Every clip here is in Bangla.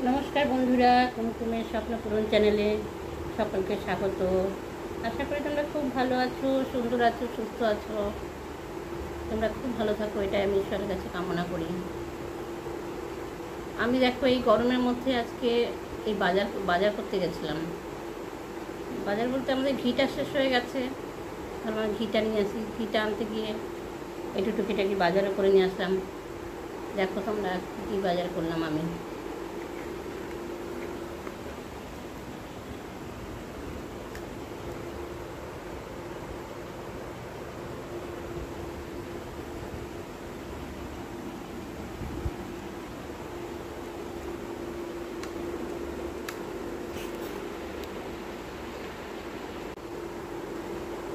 নমস্কার বন্ধুরা, কুমকুমের স্বপ্ন পূরণ চ্যানেলে সকলকে স্বাগত। আশা করি তোমরা খুব ভালো আছো, সুন্দর আছো, সুস্থ আছো। তোমরা খুব ভালো থাকো, এটাই আমি ঈশ্বরের কাছে কামনা করি। আমি দেখো এই গরমের মধ্যে আজকে এই বাজার করতে গেছিলাম। বাজার বলতে আমাদের ঘিটা শেষ হয়ে গেছে, আমার ঘিটা নিয়ে আসি। ঘিটা আনতে গিয়ে একটু টুকিটাকি বাজারও করে নিয়ে আসলাম। দেখো তোমরা কী বাজার করলাম আমি।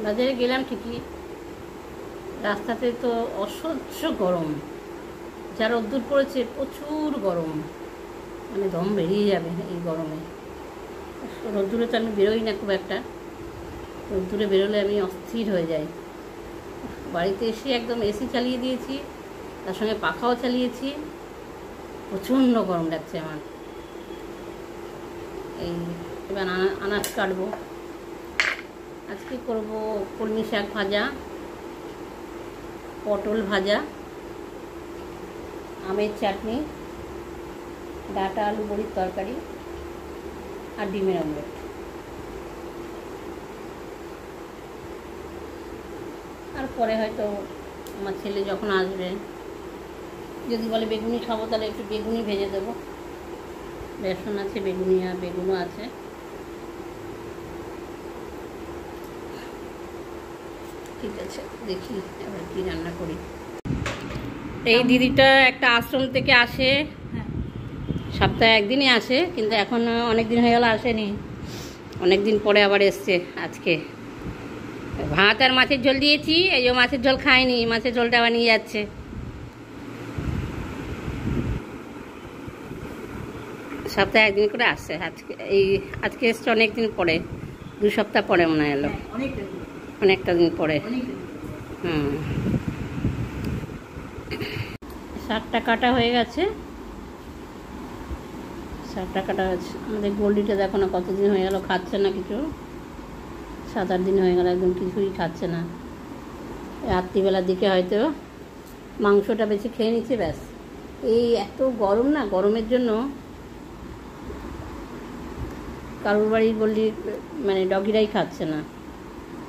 বাজারে গেলাম ঠিকই, রাস্তাতে তো অসহ্য গরম, যা রোদ্দুর পড়েছে, প্রচুর গরম, মানে দম বেরিয়ে যাবে এই গরমে। রোদ্দুরে তো আমি বেরোই না খুব একটা, রোদ্দুরে বেরোলে আমি অস্থির হয়ে যাই। বাড়িতে এসে একদম এসি চালিয়ে দিয়েছি, তার সঙ্গে পাখাও চালিয়েছি, প্রচণ্ড গরম লাগছে আমার। এই এবার আনাজ কাটবো। আজকে করব কলমি শাক ভাজা, পটল ভাজা, আমের চাটনি, ডাঁটা আলু বড়ির তরকারি আর ডিমের অমলেট। আর পরে হয়তো আমার ছেলে যখন আসবে, যদি বলে বেগুনি খাবো, তাহলে একটু বেগুনি ভেজে দেবো। বেসন আছে, বেগুনি আর বেগুনও আছে। ঠিক আছে, দেখি এবার কী রান্না করি। এই দিদিটা একটা আশ্রম থেকে আসে, সপ্তাহে একদিনই আসে, কিন্তু এখন অনেক দিন হয়ে গেল আসেনি, অনেক দিন পরে আবার এসছে আজকে। ভাত আর মাছের ঝোল দিয়েছি, এই যে মাছের ঝোল খায়নি, মাছের ঝোলটা আবার নিয়ে যাচ্ছে। সপ্তাহে একদিন করে আসছে, আজকে এসছে অনেক দিন পরে, 2 সপ্তাহ পরে মনে হয় এলো, অনেকটা দিন পরে। শাকটা কাটা হয়ে গেছে, শাকটা কাটা হয়েছে। আমাদের গোল্ডিটা দেখো না, কতদিন হয়ে গেল খাচ্ছে না কিছু, 7-8 দিন হয়ে গেল, একদম কিছুই খাচ্ছে না। রাত্রিবেলার দিকে হয়তো মাংসটা বেশি খেয়ে নিচ্ছে, ব্যাস। এই এত গরম না, গরমের জন্য কারোর বাড়ির গোল্ডি মানে ডগিরাই খাচ্ছে না।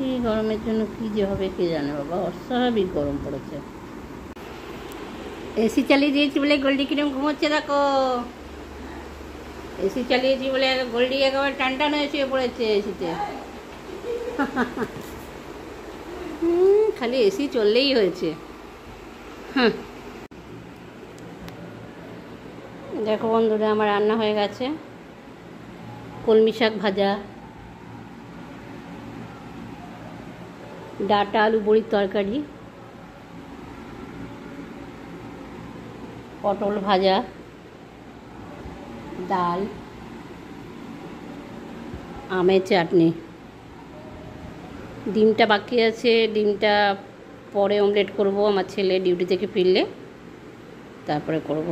এই গরমের জন্য কী যে হবে কে জানে বাবা, অস্বাভাবিক গরম পড়েছে। এসি চালিয়ে দিয়েছি বলে গোল্ডি কিরম ঘুমোচ্ছে দেখো, এসি চালিয়েছি বলে গোল্ডি একেবারে টান টান হয়ে শুয়ে পড়েছে এসিতে। খালি এসি চললেই হয়েছে। দেখো বন্ধুরা, আমার রান্না হয়ে গেছে। কলমি শাক ভাজা, ডাঁটা আলু বড়ির তরকারি, পটল ভাজা, ডাল, আমের চাটনি। ডিমটা বাকি আছে, ডিমটা পরে অমলেট করব, আমার ছেলে ডিউটি থেকে ফিরলে তারপরে করব।